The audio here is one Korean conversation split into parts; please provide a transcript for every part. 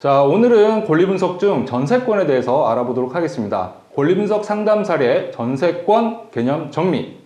자, 오늘은 권리분석 중 전세권에 대해서 알아보도록 하겠습니다. 권리분석 상담 사례 전세권 개념 정리.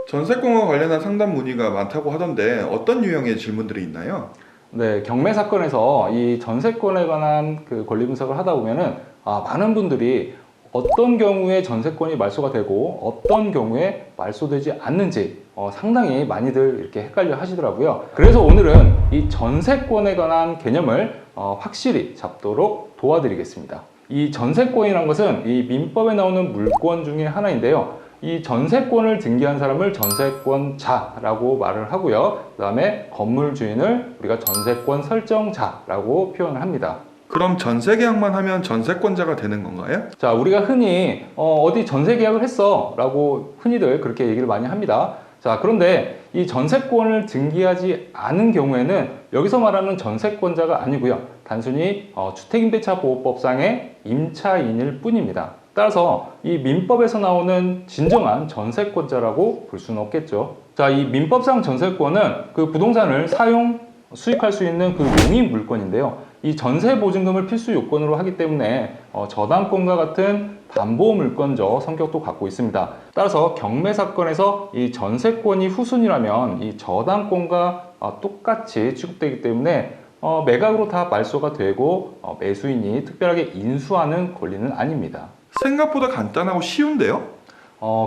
전세권과 관련한 상담 문의가 많다고 하던데 어떤 유형의 질문들이 있나요? 네, 경매 사건에서 이 전세권에 관한 권리 분석을 하다 보면은 많은 분들이 어떤 경우에 전세권이 말소가 되고 어떤 경우에 말소되지 않는지 상당히 많이들 이렇게 헷갈려 하시더라고요. 그래서 오늘은 이 전세권에 관한 개념을 확실히 잡도록 도와드리겠습니다. 이 전세권이란 것은 이 민법에 나오는 물권 중에 하나인데요. 이 전세권을 등기한 사람을 전세권자라고 말을 하고요. 그 다음에 건물 주인을 우리가 전세권 설정자라고 표현을 합니다. 그럼 전세 계약만 하면 전세권자가 되는 건가요? 자, 우리가 흔히 어디 전세 계약을 했어 라고 흔히들 그렇게 얘기를 많이 합니다. 자, 그런데 이 전세권을 등기하지 않은 경우에는 여기서 말하는 전세권자가 아니고요. 단순히 주택임대차보호법상의 임차인일 뿐입니다. 따라서 이 민법에서 나오는 진정한 전세권자라고 볼 수는 없겠죠. 자, 이 민법상 전세권은 그 부동산을 사용, 수익할 수 있는 그 용익 물건인데요. 이 전세 보증금을 필수 요건으로 하기 때문에 저당권과 같은 담보 물권적 성격도 갖고 있습니다. 따라서 경매 사건에서 이 전세권이 후순위라면 이 저당권과 똑같이 취급되기 때문에 매각으로 다 말소가 되고 매수인이 특별하게 인수하는 권리는 아닙니다. 생각보다 간단하고 쉬운데요?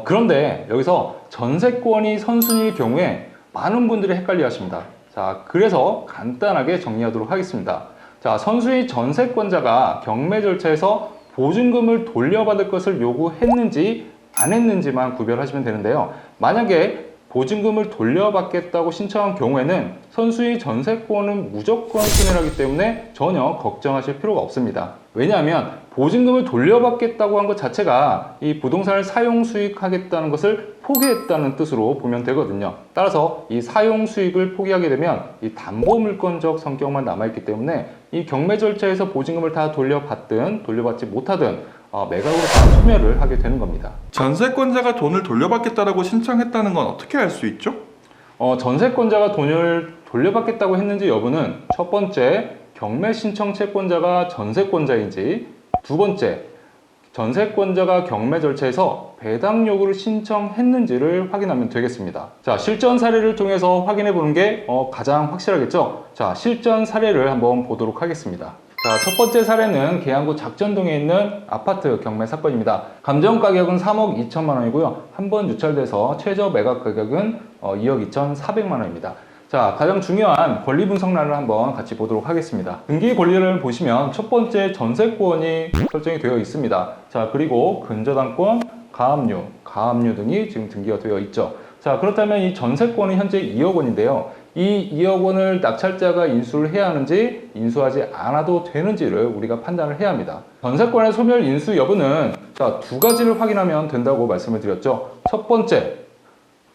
그런데 여기서 전세권이 선순위일 경우에 많은 분들이 헷갈려 하십니다. 자, 그래서 간단하게 정리하도록 하겠습니다. 자, 선순위 전세권자가 경매 절차에서 보증금을 돌려받을 것을 요구했는지 안 했는지만 구별하시면 되는데요. 만약에 보증금을 돌려받겠다고 신청한 경우에는 선순위 전세권은 무조건 승인하기 때문에 전혀 걱정하실 필요가 없습니다. 왜냐하면 보증금을 돌려받겠다고 한 것 자체가 이 부동산을 사용 수익하겠다는 것을 포기했다는 뜻으로 보면 되거든요. 따라서 이 사용 수익을 포기하게 되면 이 담보 물권적 성격만 남아있기 때문에 이 경매 절차에서 보증금을 다 돌려받든 돌려받지 못하든 매각으로 다 소멸을 하게 되는 겁니다. 전세권자가 돈을 돌려받겠다라고 신청했다는 건 어떻게 알 수 있죠? 전세권자가 돈을 돌려받겠다고 했는지 여부는 첫 번째, 경매 신청 채권자가 전세권자인지, 두 번째, 전세권자가 경매 절차에서 배당 요구를 신청했는지를 확인하면 되겠습니다. 자, 실전 사례를 통해서 확인해 보는 게 가장 확실하겠죠? 자, 실전 사례를 한번 보도록 하겠습니다. 자, 첫 번째 사례는 계양구 작전동에 있는 아파트 경매 사건입니다. 감정 가격은 3억 2천만 원이고요. 한 번 유찰돼서 최저 매각 가격은 2억 2,400만 원입니다. 자, 가장 중요한 권리 분석란을 한번 같이 보도록 하겠습니다. 등기 권리를 보시면 첫 번째 전세권이 설정이 되어 있습니다. 자, 그리고 근저당권, 가압류 등이 지금 등기가 되어 있죠. 자, 그렇다면 이 전세권은 현재 2억 원인데요. 이 2억 원을 낙찰자가 인수를 해야 하는지 인수하지 않아도 되는지를 우리가 판단을 해야 합니다. 전세권의 소멸 인수 여부는 두 가지를 확인하면 된다고 말씀을 드렸죠. 첫 번째,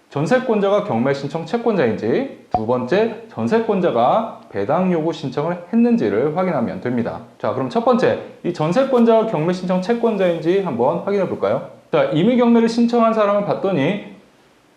전세권자가 경매 신청 채권자인지, 두 번째, 전세권자가 배당 요구 신청을 했는지를 확인하면 됩니다. 자, 그럼 첫 번째, 이 전세권자가 경매 신청 채권자인지 한번 확인해 볼까요? 자, 이미 경매를 신청한 사람을 봤더니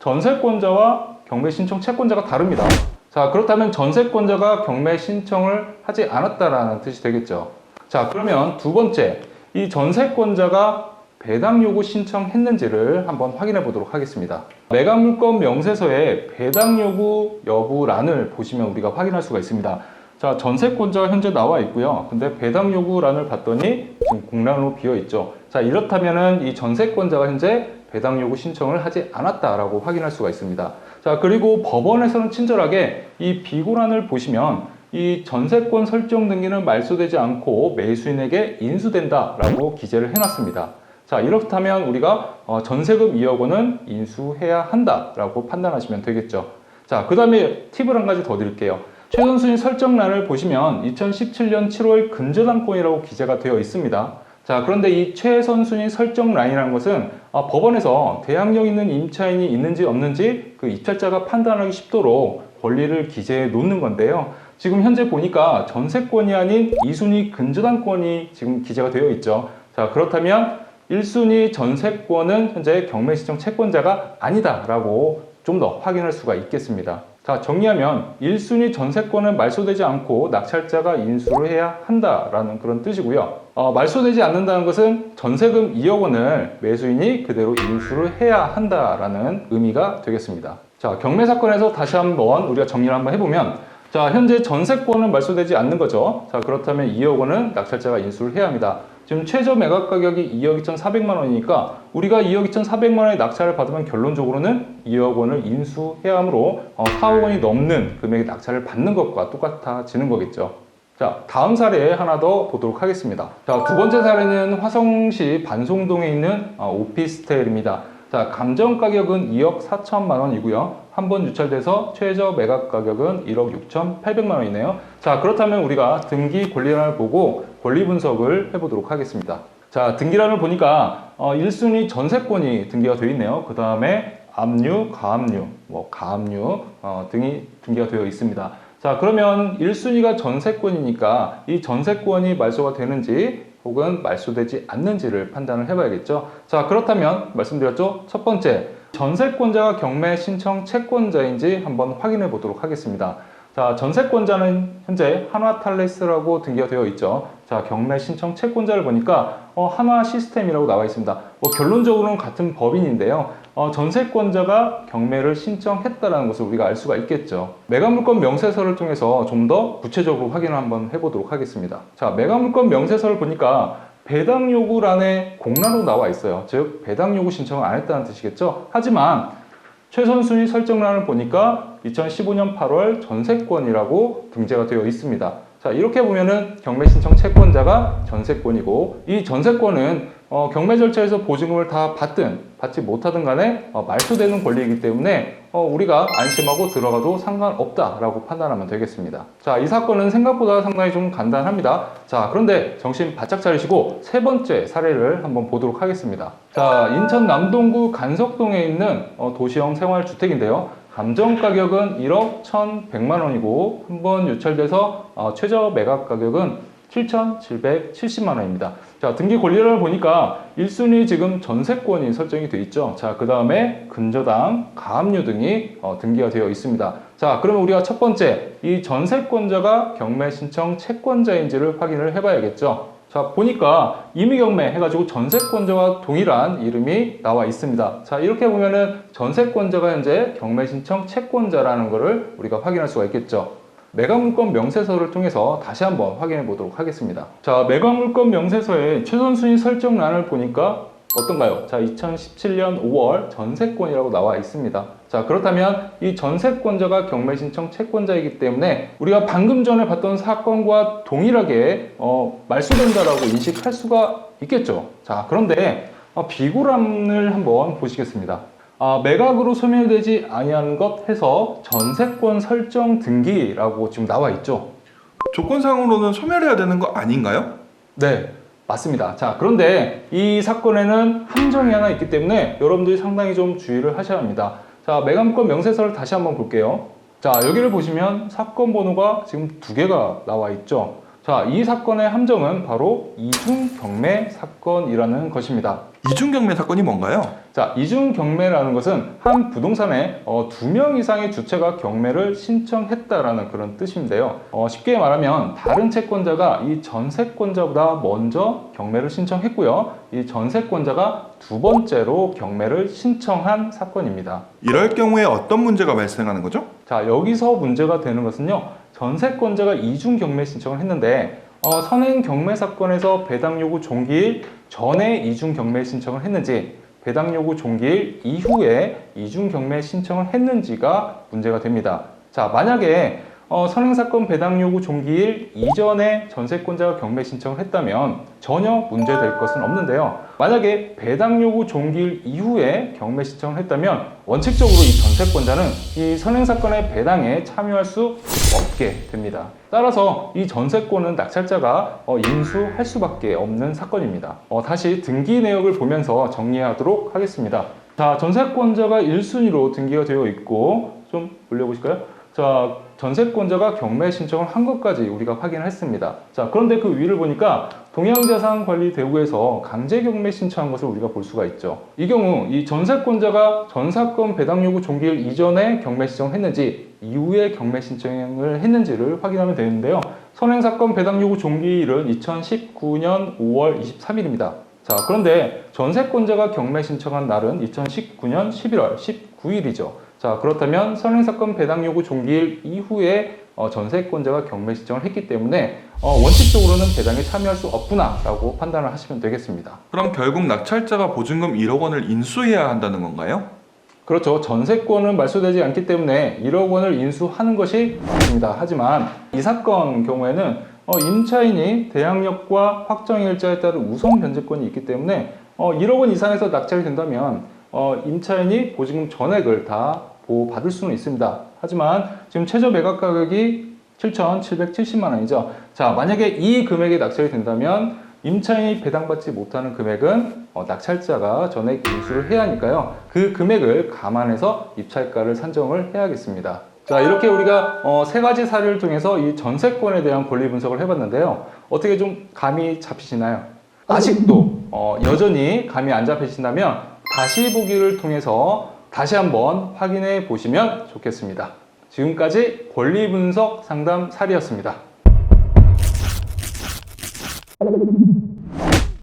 전세권자와 경매 신청 채권자가 다릅니다. 자, 그렇다면 전세권자가 경매 신청을 하지 않았다라는 뜻이 되겠죠. 자, 그러면 두 번째, 이 전세권자가 배당 요구 신청했는지를 한번 확인해 보도록 하겠습니다. 매각물건 명세서에 배당 요구 여부란을 보시면 우리가 확인할 수가 있습니다. 자, 전세권자가 현재 나와 있고요. 근데 배당 요구란을 봤더니 지금 공란으로 비어 있죠. 자, 이렇다면은 이 전세권자가 현재 배당 요구 신청을 하지 않았다라고 확인할 수가 있습니다. 자, 그리고 법원에서는 친절하게 이 비고란을 보시면 이 전세권 설정 등기는 말소되지 않고 매수인에게 인수된다라고 기재를 해놨습니다. 자, 이렇다면 우리가 전세금 2억 원은 인수해야 한다라고 판단하시면 되겠죠. 자, 그 다음에 팁을 한 가지 더 드릴게요. 최선순위 설정란을 보시면 2017년 7월 근저당권이라고 기재가 되어 있습니다. 자, 그런데 이 최선순위 설정 라인이라는 것은 법원에서 대항력 있는 임차인이 있는지 없는지 그 입찰자가 판단하기 쉽도록 권리를 기재해 놓는 건데요. 지금 현재 보니까 전세권이 아닌 2순위 근저당권이 지금 기재가 되어 있죠. 자, 그렇다면 1순위 전세권은 현재 경매 신청 채권자가 아니다라고 좀 더 확인할 수가 있겠습니다. 자, 정리하면 1순위 전세권은 말소되지 않고 낙찰자가 인수를 해야 한다라는 그런 뜻이고요. 말소되지 않는다는 것은 전세금 2억 원을 매수인이 그대로 인수를 해야 한다라는 의미가 되겠습니다. 자, 경매 사건에서 다시 한번 우리가 정리를 한번 해보면, 자, 현재 전세권은 말소되지 않는 거죠. 자, 그렇다면 2억 원은 낙찰자가 인수를 해야 합니다. 지금 최저 매각 가격이 2억 2,400만 원이니까 우리가 2억 2,400만 원의 낙찰을 받으면 결론적으로는 2억 원을 인수해야 하므로 4억 원이 넘는 금액의 낙찰을 받는 것과 똑같아지는 거겠죠. 자, 다음 사례 하나 더 보도록 하겠습니다. 자, 두 번째 사례는 화성시 반송동에 있는 오피스텔입니다. 자, 감정 가격은 2억 4천만 원이고요. 한 번 유찰돼서 최저 매각 가격은 1억 6,800만 원이네요. 자, 그렇다면 우리가 등기 권리란을 보고 권리 분석을 해보도록 하겠습니다. 자, 등기란을 보니까 1순위 전세권이 등기가 되어 있네요. 그 다음에 압류, 가압류, 가압류 등이 등기가 되어 있습니다. 자, 그러면 1순위가 전세권이니까 이 전세권이 말소가 되는지 혹은 말소되지 않는지를 판단을 해봐야겠죠. 자, 그렇다면 말씀드렸죠. 첫 번째, 전세권자가 경매 신청 채권자인지 한번 확인해 보도록 하겠습니다. 자, 전세권자는 현재 한화탈레스라고 등기가 되어 있죠. 자, 경매 신청 채권자를 보니까 한화 시스템이라고 나와 있습니다. 결론적으로는 같은 법인인데요. 전세권자가 경매를 신청했다는 것을 우리가 알 수가 있겠죠. 매각물건 명세서를 통해서 좀 더 구체적으로 확인을 한번 해보도록 하겠습니다. 자, 매각물건 명세서를 보니까 배당 요구란에 공란으로 나와 있어요. 즉, 배당 요구 신청을 안 했다는 뜻이겠죠. 하지만 최선순위 설정란을 보니까 2015년 8월 전세권이라고 등재가 되어 있습니다. 자, 이렇게 보면은 경매 신청 채권자가 전세권이고, 이 전세권은 경매 절차에서 보증금을 다 받든 받지 못하든 간에 말소되는 권리이기 때문에 우리가 안심하고 들어가도 상관없다라고 판단하면 되겠습니다. 자, 이 사건은 생각보다 상당히 좀 간단합니다. 자, 그런데 정신 바짝 차리시고 세 번째 사례를 한번 보도록 하겠습니다. 자, 인천 남동구 간석동에 있는 도시형 생활주택인데요. 감정 가격은 1억 1,100만 원이고 한 번 유찰돼서 최저 매각 가격은 7,770만 원입니다. 자, 등기 권리를 보니까 1순위 지금 전세권이 설정이 되어 있죠. 자, 그 다음에 근저당, 가압류 등이 등기가 되어 있습니다. 자, 그러면 우리가 첫 번째, 이 전세권자가 경매 신청 채권자인지를 확인을 해봐야겠죠. 자, 보니까 임의경매 해가지고 전세권자와 동일한 이름이 나와 있습니다. 자, 이렇게 보면은 전세권자가 현재 경매 신청 채권자라는 것을 우리가 확인할 수가 있겠죠. 매각물건 명세서를 통해서 다시 한번 확인해 보도록 하겠습니다. 자, 매각물건 명세서의 최선순위 설정란을 보니까 어떤가요? 자, 2017년 5월 전세권이라고 나와 있습니다. 자, 그렇다면 이 전세권자가 경매 신청 채권자이기 때문에 우리가 방금 전에 봤던 사건과 동일하게 말소된다라고 인식할 수가 있겠죠. 자, 그런데 비고란을 한번 보시겠습니다. 매각으로 소멸되지 아니한 것 해서 전세권 설정 등기라고 지금 나와 있죠. 조건상으로는 소멸해야 되는 거 아닌가요? 네, 맞습니다. 자, 그런데 이 사건에는 함정이 하나 있기 때문에 여러분들이 상당히 좀 주의를 하셔야 합니다. 자, 매각물건 명세서를 다시 한번 볼게요. 자, 여기를 보시면 사건 번호가 지금 두 개가 나와 있죠. 자, 이 사건의 함정은 바로 이중 경매 사건이라는 것입니다. 이중 경매 사건이 뭔가요? 자, 이중 경매라는 것은 한 부동산에 2명 이상의 주체가 경매를 신청했다라는 그런 뜻인데요. 쉽게 말하면 다른 채권자가 이 전세권자보다 먼저 경매를 신청했고요. 이 전세권자가 두 번째로 경매를 신청한 사건입니다. 이럴 경우에 어떤 문제가 발생하는 거죠? 자, 여기서 문제가 되는 것은요. 전세권자가 이중 경매 신청을 했는데 선행 경매 사건에서 배당 요구 종기일 전에 이중 경매 신청을 했는지 배당 요구 종기일 이후에 이중 경매 신청을 했는지가 문제가 됩니다. 자, 만약에 선행 사건 배당 요구 종기일 이전에 전세권자가 경매 신청을 했다면 전혀 문제될 것은 없는데요. 만약에 배당 요구 종기일 이후에 경매 신청을 했다면 원칙적으로 이 전세권자는 이 선행 사건의 배당에 참여할 수 없게 됩니다. 따라서 이 전세권은 낙찰자가 인수할 수밖에 없는 사건입니다. 다시 등기 내역을 보면서 정리하도록 하겠습니다. 자, 전세권자가 1순위로 등기가 되어 있고 좀 올려보실까요? 자, 전세권자가 경매 신청을 한 것까지 우리가 확인을 했습니다. 자, 그런데 그 위를 보니까 동양자산관리대구에서 강제 경매 신청한 것을 우리가 볼 수가 있죠. 이 경우 이 전세권자가 전사건 배당 요구 종기일 이전에 경매 신청을 했는지 이후에 경매 신청을 했는지를 확인하면 되는데요. 선행사건 배당 요구 종기일은 2019년 5월 23일입니다. 자, 그런데 전세권자가 경매 신청한 날은 2019년 11월 19일이죠. 자, 그렇다면 선행사건 배당 요구 종기일 이후에 전세권자가 경매 신청을 했기 때문에 원칙적으로는 배당에 참여할 수 없구나라고 판단을 하시면 되겠습니다. 그럼 결국 낙찰자가 보증금 1억 원을 인수해야 한다는 건가요? 그렇죠. 전세권은 말소되지 않기 때문에 1억 원을 인수하는 것이 맞습니다. 하지만 이 사건 경우에는 임차인이 대항력과 확정일자에 따른 우선 변제권이 있기 때문에 1억 원 이상에서 낙찰이 된다면 임차인이 보증금 전액을 다 보호받을 수는 있습니다. 하지만 지금 최저 매각 가격이 7,770만 원이죠. 자, 만약에 이 금액이 낙찰이 된다면 임차인이 배당받지 못하는 금액은 낙찰자가 전액 인수를 해야 하니까요. 그 금액을 감안해서 입찰가를 산정을 해야겠습니다. 자, 이렇게 우리가 세 가지 사례를 통해서 이 전세권에 대한 권리 분석을 해봤는데요. 어떻게 좀 감이 잡히시나요? 아직도 여전히 감이 안 잡히신다면 다시 보기를 통해서 다시 한번 확인해 보시면 좋겠습니다. 지금까지 권리 분석 상담 3이었습니다.